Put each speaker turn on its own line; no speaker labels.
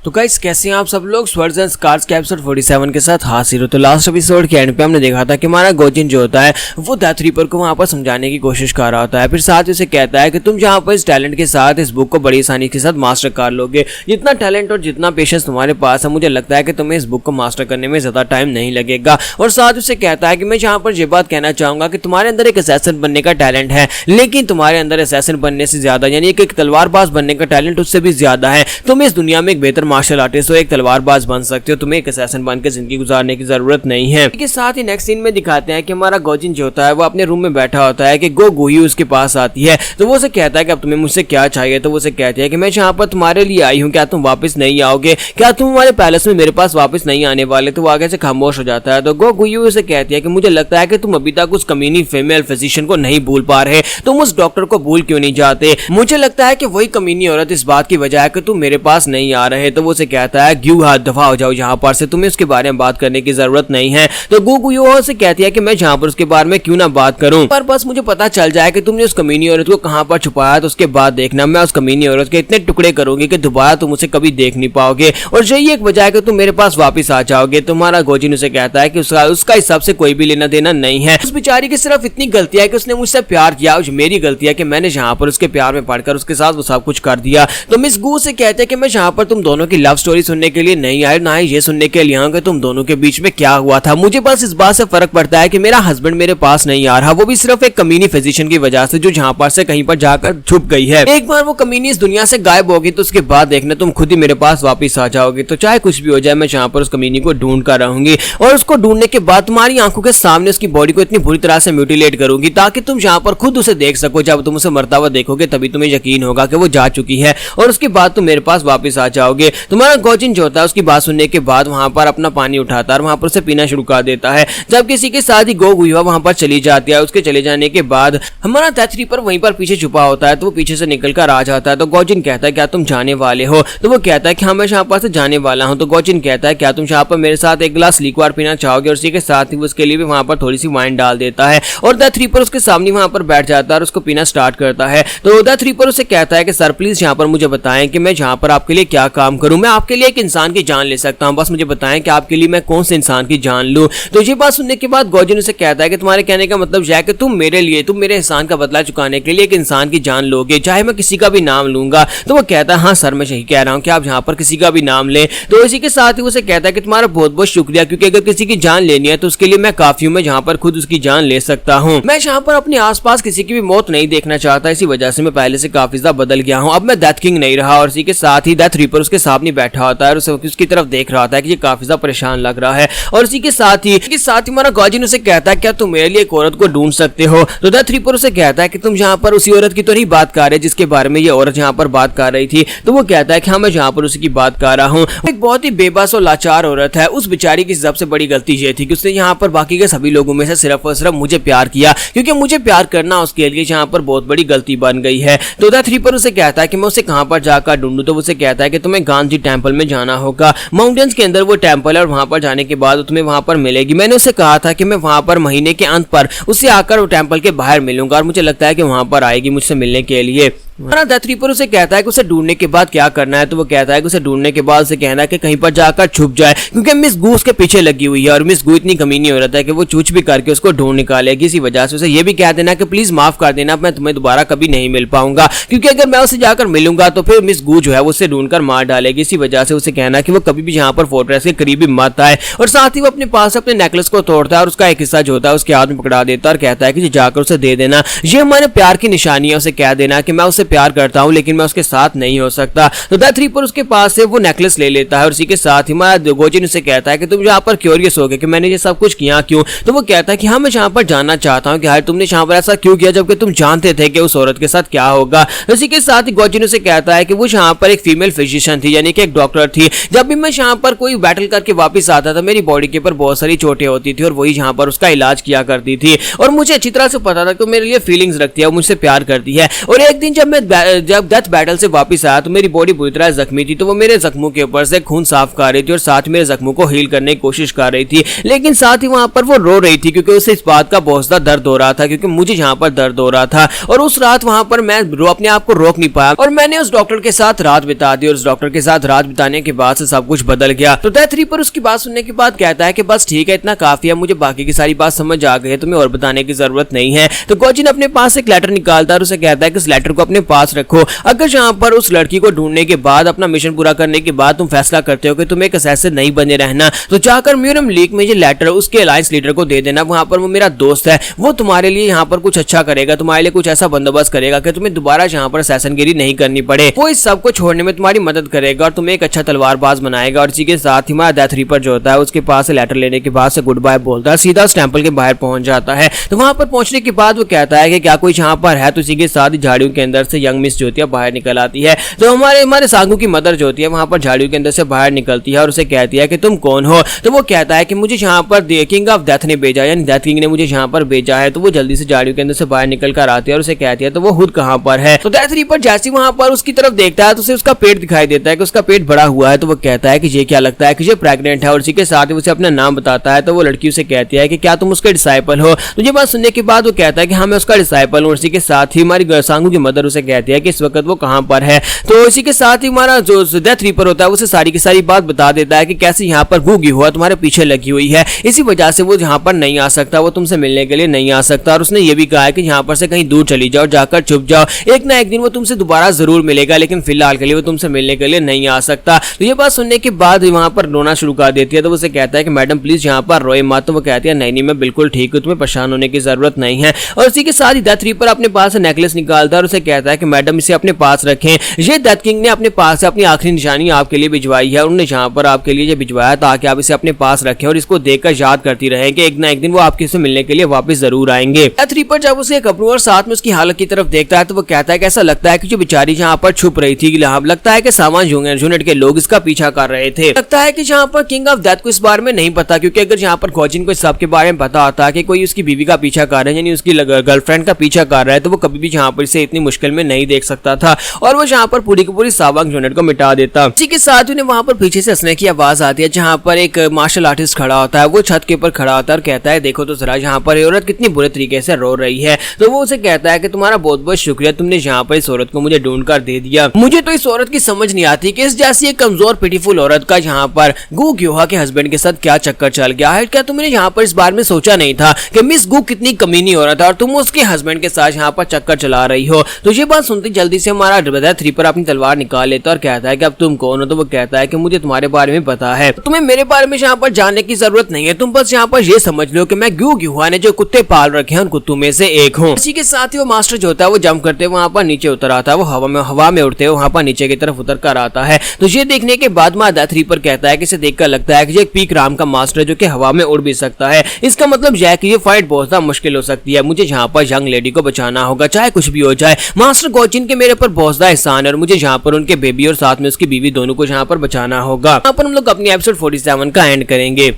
तो गाइस कैसे हैं आप सब लोग। स्वर्ड्स एंड स्कार्स के एपिसोड 47 के साथ हाजिर हो। तो लास्ट एपिसोड के एंड पे हमने देखा था कि हमारा गोजिन जो होता है वो डेथ रीपर को वहां पर समझाने की कोशिश कर रहा होता है। फिर साथ उसे कहता है कि तुम जहां पर इस टैलेंट के साथ इस बुक को बड़ी आसानी के साथ मास्टर कर लोगे। जितना टैलेंट और जितना पेशेंस तुम्हारे पास है, मुझे लगता है कि तुम्हें इस बुक को मास्टर करने में ज्यादा टाइम नहीं लगेगा। और साथ उसे कहता है कि मैं जहां पर ये बात कहना चाहूंगा कि तुम्हारे अंदर एक असैसिन बनने का टैलेंट है, लेकिन तुम्हारे अंदर असैसिन बनने से ज्यादा यानी कि एक तलवारबाज बनने का टैलेंट उससे भी ज्यादा है। तुम इस दुनिया में एक बेहतर मार्शल आर्टिस्ट हो, एक तलवारबाज बन सकते हो, तुम्हें एक असैसिन बनकर जिंदगी गुजारने की जरूरत नहीं है। इसके साथ ही नेक्स्ट सीन में दिखाते हैं कि हमारा गोजिन जो होता है वो अपने रूम में बैठा होता है कि गो गुयू उसके पास आती है। तो वो उसे कहता है कि अब तुम्हें मुझसे क्या चाहिए। तो वो उसे कहती है कि मैं यहाँ पर तुम्हारे लिए आई हूँ, क्या तुम वापस नहीं आओगे, क्या तुम हमारे पैलेस में मेरे पास वापस नहीं आने वाले। तो वो आगे से खामोश हो जाता है। तो गो गुयू उसे कहती है कि मुझे लगता है कि तुम अभी तक उस कमीनी फीमेल फिजिशियन को नहीं भूल पा रहे, तुम उस डॉक्टर को भूल क्यों नहीं जाते। मुझे लगता है कि वही कमीनी औरत इस बात की वजह है कि तुम मेरे पास नहीं आ रहे। तो वो उसे कहता है ग्यू हाथ दफा हो जाओ यहाँ पर से, तुम्हें उसके बारे में बात करने की जरूरत नहीं है। तो गो गुयू से कहती है कि मैं जहाँ पर उसके बारे में क्यों ना बात करूं, पर बस मुझे पता चल जाए कि तुमने उस कमीनी औरत को कहां पर छुपाया, तो उसके बाद देखना मैं उस कमीनी औरत के इतने टुकड़े करूंगी कि दोबारा तुम उसे कभी देख नहीं पाओगे, और यही एक वजह है कि तुम मेरे पास वापस आ जाओगे। तुम्हारा गोजिन उसे कहता है कि उसका हिसाब से कोई भी लेना देना नहीं है। उस बेचारी की सिर्फ इतनी गलती है कि उसने मुझसे प्यार किया, मेरी गलती है कि मैंने जहां पर उसके प्यार में पड़कर उसके साथ वो सब कुछ कर दिया। तो मिस गू से कहते हैं कि मैं जहां पर तुम दोनों की लव स्टोरी सुनने के लिए नहीं आया, ना ही ये सुनने के लिए आऊं कि तुम दोनों के बीच में क्या हुआ था। मुझे बस इस बात से फर्क पड़ता है कि मेरा हस्बैंड मेरे पास नहीं आ रहा, वो भी सिर्फ एक कमीनी फिजिशियन की वजह से जो जहां पर से कहीं पर जाकर छुप गई है। एक बार वो कमीनी इस दुनिया से गायब होगी तो उसके बाद देखना तुम खुद ही मेरे पास वापस आ जाओगे। तो चाहे कुछ भी हो जाए, मैं जहां पर उस कमीनी को ढूंढ कर रहूंगी, और उसको ढूंढने के बाद तुम्हारी आंखों के सामने उसकी बॉडी को इतनी बुरी तरह से म्यूटिलेट करूंगी ताकि तुम जहां पर खुद उसे देख सको। जब तुम उसे मरता हुआ देखोगे तभी तुम्हें यकीन होगा कि वो जा चुकी है, और उसके बाद तुम मेरे पास वापस आ जाओगे। तुम्हारा गोजिन जो होता है उसकी बात सुनने के बाद वहां पर अपना पानी उठाता है और वहां पर उसे पीना शुरू कर देता है। जब किसी के साथ ही गो गुयू वहां पर चली जाती है, उसके चले जाने के बाद हमारा डेथ रीपर वहीं पर पीछे छुपा होता है। तो वो पीछे से निकलकर आ जाता है। तो गोजिन कहता है क्या तुम जाने वाले हो। तो वो कहता है कि हाँ मैं यहाँ पर से जाने वाला हूँ। तो गोजिन कहता है क्या तुम यहाँ पर मेरे साथ एक गिलास लिक्विड पीना चाहोगे, और उसी के साथ ही उसके लिए भी वहां पर थोड़ी सी वाइन डाल देता है, और डेथ रीपर उसके सामने वहां पर बैठ जाता है और उसको पीना स्टार्ट करता है। तो डेथ रीपर उसे कहता है कि सर प्लीज यहाँ पर मुझे बताएं कि मैं यहाँ पर आपके लिए क्या काम करूं। मैं आपके लिए एक इंसान की जान ले सकता हूँ, बस मुझे बताएं कि आपके लिए मैं कौन से इंसान की जान लूं। तो ये बात सुनने के बाद गोजिन उसे कहता है कि तुम्हारे कहने का मतलब यह है कि तुम मेरे लिए, तुम मेरे एहसान का बदला चुकाने के लिए एक इंसान की जान लोगे, चाहे मैं किसी का भी नाम लूंगा। तो वो कहता है हाँ सर मैं यही कह रहा हूँ कि आप यहाँ पर किसी का भी नाम लें। तो इसी के साथ ही उसे कहता है कि तुम्हारा बहुत बहुत शुक्रिया, क्योंकि अगर किसी की जान लेनी है तो उसके लिए मैं काफी हूँ, मैं यहाँ पर खुद उसकी जान ले सकता हूँ। मैं यहाँ पर अपने आसपास किसी की भी मौत नहीं देखना चाहता, इसी वजह से मैं पहले से काफी ज्यादा बदल गया हूँ। अब मैं डेथ किंग नहीं रहा। और इसी के साथ ही डेथ रीपर उसके सामने बैठा होता है और उसकी तरफ देख रहा होता है कि ये काफी ज्यादा परेशान लग रहा है। और इसी के साथ ही हमारा गोजिन उसे कहता है क्या तुम मेरे लिए एक औरत को ढूंढ सकते हो। तो डेथ रीपर उसे कहता है कि तुम यहाँ पर उसी औरत की तो नहीं बात कर रहे जिसके बारे में ये औरत यहाँ पर बात कर रही थी। तो वो कहता है कि हाँ मैं यहाँ पर उसी की बात कर रहा हूँ। एक बहुत ही बेबस और लाचार औरत है। उस बेचारी की सबसे बड़ी गलती ये थी कि उसने यहाँ पर बाकी के सभी लोगों में से सिर्फ और सिर्फ मुझे प्यार किया, क्योंकि मुझे प्यार करना उसके लिए यहाँ पर बहुत बड़ी गलती बन गई है। तो डेथ रीपर उसे कहता है कि मैं उसे कहाँ पर जाकर ढूंढूं। तो उसे कहता है कि तुम्हें गांधी टेंपल में जाना होगा, माउंटेन्स के अंदर वो टेंपल है, और वहां पर जाने के बाद तुम्हें वहां पर मिलेगी। मैंने उसे कहा था कि मैं वहां पर महीने के अंत पर उससे आकर वो टेंपल के बाहर मिलूंगा, और मुझे लगता है कि वहां पर आएगी मुझसे मिलने के लिए। डेथ रीपर उसे कहता है कि उसे ढूंढने के बाद क्या करना है। तो वो कहता है कि उसे ढूंढने के बाद उसे कहना है कि कहीं पर जाकर छुप जाए, क्योंकि मिस गू उसके पीछे लगी हुई है, और मिस गू इतनी कमीनी हो रहा है कि वो कुछ भी करके उसको ढूंढ निकालेगी। इसी वजह से उसे ये भी कह देना कि प्लीज माफ कर देना, मैं तुम्हें दोबारा कभी नहीं मिल पाऊंगा, क्योंकि अगर मैं उसे जाकर मिलूंगा तो फिर मिस गू जो है वो उसे ढूंढकर मार डालेगी। इसी वजह से उसे कहना कि वो कभी भी यहाँ पर फोर्ट्रेस के करीब भी मत आए। और साथ ही वो अपने पास अपने नेकलेस को तोड़ता है और उसका एक हिस्सा जो होता है उसके हाथ में पकड़ा देता है और कहता है कि जाकर उसे दे देना, ये हमारे प्यार की निशानी है। उसे कह देना कि मैं उसे प्यार करता हूँ लेकिन मैं उसके साथ नहीं हो सकता। तो डेथ रीपर उसके पास से वो नेकलेस ले लेता है, और इसी के साथ ही हमारा गोजिन उसे कहता है कि तुम यहाँ पर क्यूरियस हो गए कि मैंने ये सब कुछ किया क्यों। तो वो कहता है कि हाँ मैं यहाँ पर जानना चाहता हूँ कि यार तुमने यहाँ पर ऐसा क्यों किया जबकि तुम जानते थे कि उस औरत के साथ क्या होगा। इसी के साथ ही गोजिन उसे कहता है कि वो यहाँ पर एक फीमेल फिजिशियन थी, यानी कि एक डॉक्टर थी। जब भी मैं यहाँ पर कोई बैटल करके वापस आता था मेरी बॉडी के ऊपर बहुत सारी चोटें होती थी, और वही यहाँ पर उसका इलाज किया करती थी, और मुझे अच्छी तरह से पता था कि मेरे लिए फीलिंग्स रखती है, मुझसे प्यार करती है। और एक दिन जब मैं जब डेथ बैटल से वापस आया तो मेरी बॉडी पूरी तरह जख्मी थी, तो वो मेरे जख्मों के ऊपर से खून साफ कर रही थी और साथ मेरे जख्मों को हील करने की कोशिश कर रही थी, लेकिन साथ ही वहां पर वो रो रही थी क्योंकि उसे इस बात का बहुत ज्यादा दर्द हो रहा था, क्योंकि मुझे यहाँ पर दर्द हो रहा था। और उस रात वहां पर मैं अपने आप को रोक नहीं पाया और मैंने उस डॉक्टर के साथ रात बिता दी, और उस डॉक्टर के साथ रात बिताने के बाद से सब कुछ बदल गया। तो डेथ रीपर उसकी बात सुनने के बाद कहता है कि बस ठीक है, इतना काफी है, मुझे बाकी की सारी बात समझ आ गई है, तुम्हें और बताने की जरूरत नहीं है। तो गोजिन अपने पास एक लेटर निकालता है और उसे कहता है कि इस लेटर को अपने पास रखो, अगर यहाँ पर उस लड़की को ढूंढने के बाद, अपना मिशन पूरा करने के बाद तुम फैसला करते हो कि तुम एक असैसिन नहीं बने रहना, तो जाकर म्यूरम लीग में ये लेटर उसके अलायंस लीडर को दे देना। वहां पर वो मेरा दोस्त है, वो तुम्हारे लिए यहाँ पर कुछ अच्छा करेगा, तुम्हारे लिए कुछ ऐसा बंदोबस्त करेगा कि तुम्हें दोबारा यहाँ पर असैसिनगिरी नहीं करनी पड़े। वो इस सब को छोड़ने में तुम्हारी मदद करेगा और तुम्हें एक अच्छा तलवारबाज बनाएगा। और इसी के साथ ही हमारा डेथ रीपर जो होता है उसके पास से लेटर लेने के बाद से गुड बाय बोलता है, सीधा उस टेंपल के बाहर पहुंच जाता है। तो वहां पर पहुंचने के बाद वो कहता है कि क्या कोई यहाँ पर है, तो इसी के साथ ही झाड़ियों के अंदर से यंग मिस जो होती है बाहर निकल आती है। तो हमारे सांगू की मदर जो होती है वहां पर झाड़ियों के अंदर से बाहर निकलती है और उसे कहती है कि तुम कौन हो। तो वो कहता है कि मुझे यहाँ पर किंग ऑफ डेथ ने भेजा, यानी डेथ किंग ने मुझे यहाँ पर भेजा है। तो वो जल्दी से झाड़ियों के अंदर से बाहर निकल कर आती है और उसे कहती है तो वो खुद कहाँ पर है। तो डेथ रीपर जैसे वहां पर उसकी तरफ देखता है तो उसे उसका पेट दिखाई देता है कि उसका पेट बड़ा हुआ है। तो वो कहता है कि ये क्या लगता है कि ये प्रेग्नेंट है, और इसी के साथ ही उसे अपना नाम बताता है। तो वो लड़की उसे कहती है कि क्या तुम उसके डिसाइपल हो। तो ये बात सुनने के बाद वो कहता है कि हाँ मैं उसका डिसाइपल हूँ। इसी के साथ ही हमारी सांगू की मदर उसे कहती है कि इस वक्त वो कहाँ पर है। तो इसी के साथ ही हमारा जो डेथ रीपर होता है उसे सारी की सारी बात बता देता है कि कैसे यहाँ पर गूगी हुआ तुम्हारे पीछे लगी हुई है, इसी वजह से वो यहाँ पर नहीं आ सकता, वो तुमसे मिलने के लिए नहीं आ सकता। और उसने ये भी कहा है कि यहाँ पर से कहीं दूर चली जाओ, जाकर छुप जाओ, एक ना एक दिन वो तुमसे दोबारा जरूर मिलेगा, लेकिन फिलहाल के लिए वो तुमसे मिलने के लिए नहीं आ सकता। तो ये बात सुनने के बाद वहां पर रोना शुरू कर देती है। तो उसे कहता है कि मैडम प्लीज यहाँ पर रोए मत। तो वो कहती है नहीं मैं बिल्कुल ठीक हूँ, तुम्हें परेशान होने की जरूरत नहीं है। और इसी के साथ ही डेथ रीपर अपने पास से नेकलेस निकालता है और उसे कहता है कि मैडम इसे अपने पास रखें, ये डेथ किंग ने अपने पास से अपनी आखिरी निशानी आपके लिए भिजवाई है, उन्होंने यहाँ पर आपके लिए भिजवाया ताकि आप इसे अपने पास रखें और इसको देखकर याद करती रहें कि एक ना एक दिन वो आपके से मिलने के लिए वापस जरूर आएंगे। डेथ रीपर जब उसे कपड़ों और साथ में उसकी हालत की तरफ देखता है तो वो कहता है कि ऐसा लगता है कि जो बेचारी यहाँ पर छुप रही थी, लगता है कि सामान यूनिट के लोग इसका पीछा कर रहे थे। लगता है कि यहाँ पर किंग ऑफ डेथ को इस बारे में नहीं पता, क्योंकि अगर यहाँ पर गोजिन को इस सब के बारे में पता होता कि कोई उसकी बीवी का पीछा कर रहा है, यानी उसकी गर्लफ्रेंड का पीछा कर रहा है, तो वो कभी भी यहाँ पर इसे इतनी मुश्किल में नहीं देख सकता था और वो यहाँ पर पूरी की पूरी सावांग यूनिट को मिटा देता। इसी के साथ उन्हें वहां पर पीछे से हंसने की आवाज आती है, जहाँ पर एक मार्शल आर्टिस्ट खड़ा होता है। वो छत के ऊपर खड़ा होता है और कहता है देखो तो जरा यहाँ पर औरत कितनी बुरे तरीके से रो रही है। तो वो उसे कहता है कि तुम्हारा बहुत बहुत शुक्रिया, तुमने यहाँ पर इस औरत को मुझे ढूंढ कर दे दिया। मुझे तो इस औरत की समझ नहीं आती कि इस जैसी एक कमजोर पिटीफुल औरत का यहाँ पर गू ग्योहा के हस्बैंड के साथ क्या चक्कर चल गया है। क्या तुमने यहाँ पर इस बारे में सोचा नहीं था कि मिस गू कितनी कमीनी औरत है और तुम उसके हस्बैंड के साथ यहाँ पर चक्कर चला रही हो। तो ये बात सुनते जल्दी से हमारा डेथ रीपर अपनी तलवार निकाल लेता और कहता है कि अब तुम कौन हो। तो वो कहता है कि मुझे तुम्हारे बारे में पता है, तुम्हें मेरे बारे में यहाँ पर जानने की जरूरत नहीं है, तुम बस यहाँ पर ये समझ लो कि मैं गू ग्योहा ने जो कुत्ते पाल रखे हैं उन कुत्तों में से एक हूँ। इसी के साथ ही वो मास्टर जो होता है वो जंप करते हुए वहां पर नीचे उतर आता है, वो हवा में उड़ते हुए वहां पर नीचे की तरफ उतर कर आता है। तो ये देखने के बाद मां डेथ रीपर कहता है कि इसे देखकर लगता है कि ये एक पीक राम का मास्टर है जो कि हवा में उड़ भी सकता है। इसका मतलब यह है कि ये फाइट बहुत ज्यादा मुश्किल हो सकती है, मुझे यहाँ पर यंग लेडी को बचाना होगा चाहे कुछ भी हो जाए। मास्टर गोजिन के मेरे पर बहुत ज्यादा एहसान है और मुझे यहाँ पर उनके बेबी और साथ में उसकी बीवी दोनों को यहाँ पर बचाना होगा। यहाँ पर हम लोग अपनी एपिसोड 47 का एंड करेंगे।